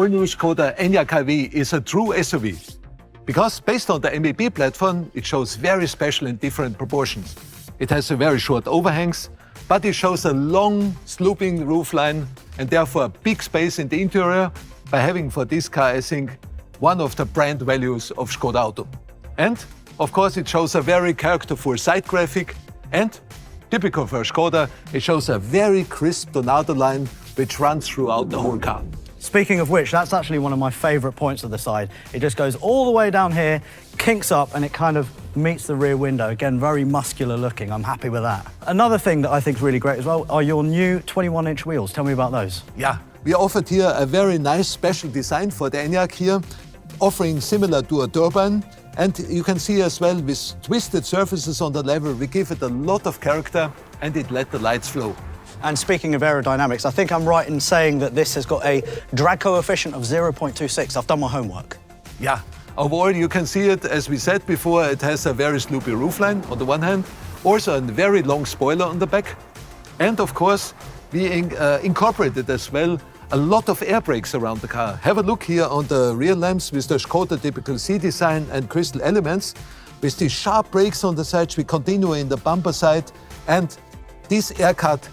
all-new Skoda Enyaq IV is a true SUV. Because based on the MEB platform, it shows very special and different proportions. It has a very short overhangs, but it shows a long sloping roofline and therefore a big space in the interior by having for this car, I think, one of the brand values of Škoda Auto. And of course, it shows a very characterful side graphic and, typical for Škoda, it shows a very crisp tornado line which runs throughout the whole car. Speaking of which, that's actually one of my favourite points of the side. It just goes all the way down here, kinks up, and it kind of meets the rear window. Again, very muscular looking. I'm happy with that. Another thing that I think is really great as well are your new 21-inch wheels. Tell me about those. Yeah, we offered here a very nice special design for the Enyaq here, offering similar to a turbine. And you can see as well with twisted surfaces on the level, we give it a lot of character and it let the lights flow. And speaking of aerodynamics, I think I'm right in saying that this has got a drag coefficient of 0.26. I've done my homework. Yeah, overall you can see it, as we said before, it has a very sloopy roofline on the one hand, also a very long spoiler on the back. And of course, we incorporated as well a lot of air brakes around the car. Have a look here on the rear lamps with the Škoda typical C design and crystal elements. With these sharp brakes on the sides, we continue in the bumper side, and this air cut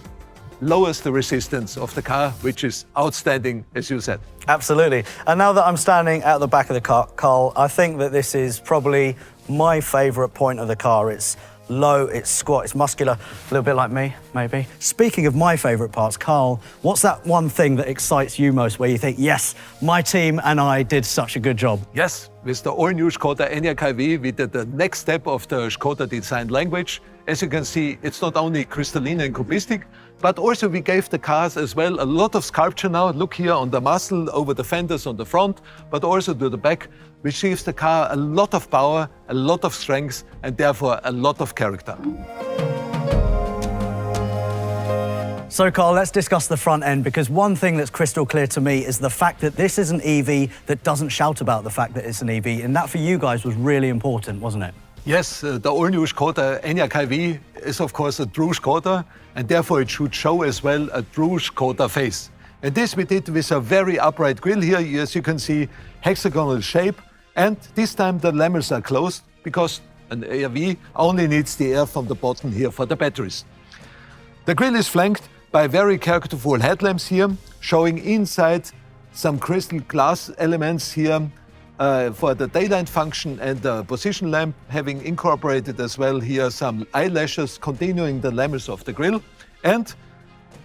lowers the resistance of the car, which is outstanding, as you said. Absolutely. And now that I'm standing at the back of the car, Carl, I think that this is probably my favourite point of the car. It's low, it's squat, it's muscular, a little bit like me, maybe. Speaking of my favourite parts, Carl, what's that one thing that excites you most where you think, yes, my team and I did such a good job? Yes, with the all-new Škoda Enyaq IV, we did the next step of the Škoda design language. As you can see, it's not only crystalline and cubistic, but also we gave the cars as well a lot of sculpture now. Look here on the muzzle, over the fenders on the front, but also to the back, which gives the car a lot of power, a lot of strength, and therefore a lot of character. So, Carl, let's discuss the front end, because one thing that's crystal clear to me is the fact that this is an EV that doesn't shout about the fact that it's an EV, and that for you guys was really important, wasn't it? Yes, the all-new Škoda Enyaq IV is of course a true Škoda, and therefore it should show as well a true Škoda face. And this we did with a very upright grille here, as you can see, hexagonal shape, and this time the lamells are closed because an ARV only needs the air from the bottom here for the batteries. The grille is flanked by very characterful headlamps here, showing inside some crystal glass elements here for the daylight function and the position lamp, having incorporated as well here some eyelashes continuing the lamels of the grille. And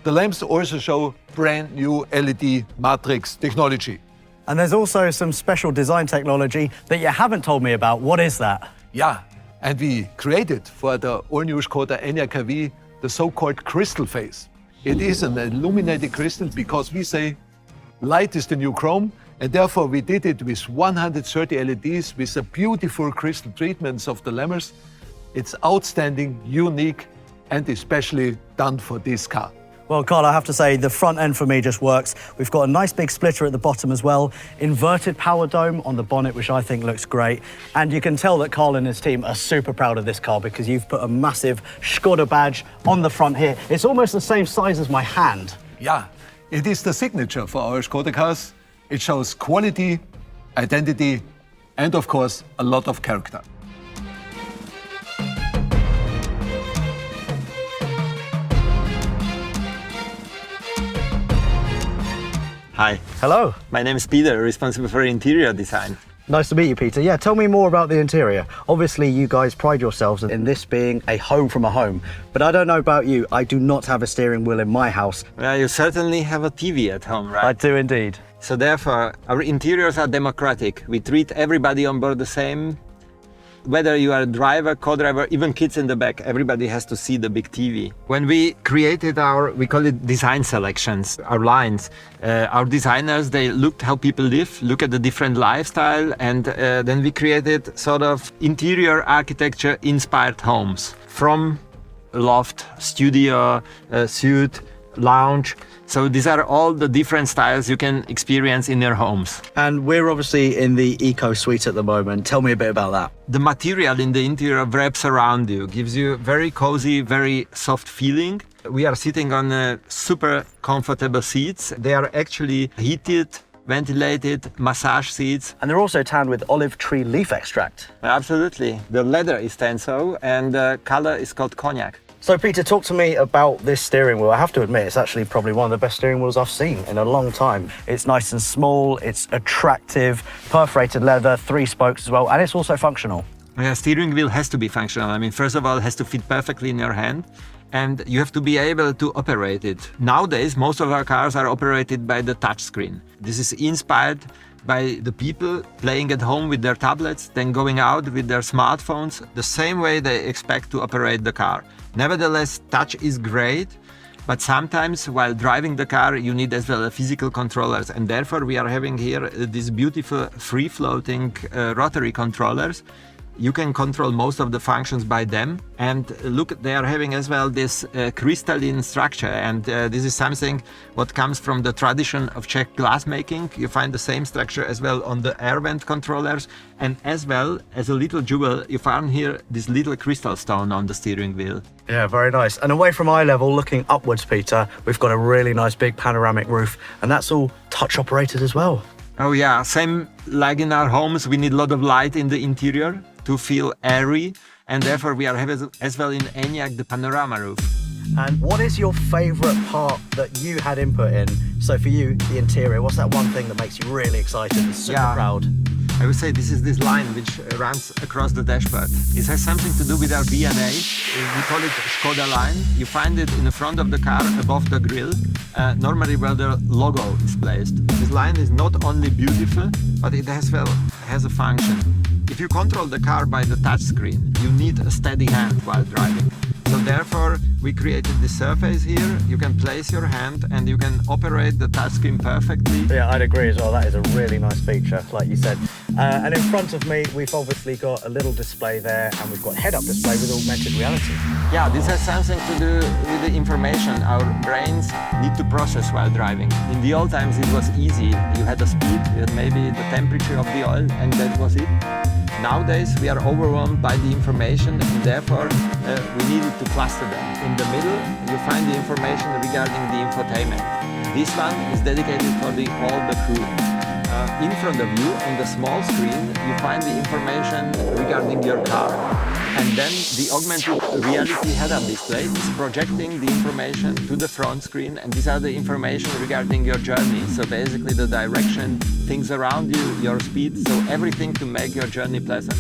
the lamps also show brand new LED matrix technology. And there's also some special design technology that you haven't told me about. What is that? Yeah, and we created for the all-new Škoda Enyaq IV the so-called crystal face. It is an illuminated crystal because we say light is the new chrome, and therefore we did it with 130 LEDs with a beautiful crystal treatments of the lamels. It's outstanding, unique, and especially done for this car. Well, Carl, I have to say the front end for me just works. We've got a nice big splitter at the bottom as well, inverted power dome on the bonnet, which I think looks great. And you can tell that Carl and his team are super proud of this car because you've put a massive Škoda badge on the front here. It's almost the same size as my hand. Yeah, it is the signature for our Škoda cars. It shows quality, identity, and of course, a lot of character. Hi. Hello. My name is Peter, responsible for interior design. Nice to meet you, Peter. Yeah, tell me more about the interior. Obviously, you guys pride yourselves in this being a home from a home. But I don't know about you, I do not have a steering wheel in my house. Well, you certainly have a TV at home, right? I do indeed. So therefore, our interiors are democratic. We treat everybody on board the same. Whether you are a driver, co-driver, even kids in the back, everybody has to see the big TV. When we created we call it design selections, our lines, our designers, they looked how people live, look at the different lifestyle, and then we created sort of interior architecture inspired homes. From loft, studio, suite, lounge. So these are all the different styles you can experience in your homes. And we're obviously in the Eco Suite at the moment. Tell me a bit about that. The material in the interior wraps around you, gives you very cozy, very soft feeling. We are sitting on super comfortable seats. They are actually heated ventilated, massage seats. And they're also tanned with olive tree leaf extract. Absolutely. The leather is Tenso and the color is called Cognac. So Peter, talk to me about this steering wheel. I have to admit, it's actually probably one of the best steering wheels I've seen in a long time. It's nice and small, it's attractive, perforated leather, 3 spokes as well, and it's also functional. Yeah, steering wheel has to be functional. I mean, first of all, it has to fit perfectly in your hand and you have to be able to operate it. Nowadays, most of our cars are operated by the touchscreen. This is inspired by the people playing at home with their tablets, then going out with their smartphones, the same way they expect to operate the car. Nevertheless, touch is great, but sometimes while driving the car, you need as well physical controllers, and therefore we are having here these beautiful free-floating rotary controllers. You can control most of the functions by them, and look, they are having as well this crystalline structure, and this is something what comes from the tradition of Czech glassmaking. You find the same structure as well on the air vent controllers, and as well as a little jewel, you found here this little crystal stone on the steering wheel. Yeah, very nice. And away from eye level, looking upwards, Peter, we've got a really nice big panoramic roof, and that's all touch operated as well. Oh yeah, same like in our homes, we need a lot of light in the interior to feel airy, and therefore we are having as well in Enyaq the panorama roof. And what is your favourite part that you had input in? So for you, the interior, what's that one thing that makes you really excited and super proud? I would say this is this line which runs across the dashboard. It has something to do with our DNA. We call it Škoda line. You find it in the front of the car above the grille, normally where the logo is placed. This line is not only beautiful, but it has a function. If you control the car by the touch screen, you need a steady hand while driving. So therefore, we created this surface here. You can place your hand and you can operate the touchscreen perfectly. Yeah, I'd agree as well. That is a really nice feature, like you said. And in front of me, we've obviously got a little display there, and we've got head-up display with augmented reality. Yeah, this has something to do with the information our brains need to process while driving. In the old times, it was easy. You had the speed, you had maybe the temperature of the oil, and that was it. Nowadays, we are overwhelmed by the information, and therefore we needed to cluster them. In the middle, you find the information regarding the infotainment. This one is dedicated for all the crew. In front of you, on the small screen, you find the information regarding your car. And then the augmented reality head-up display is projecting the information to the front screen, and these are the information regarding your journey. So basically the direction, things around you, your speed, so everything to make your journey pleasant.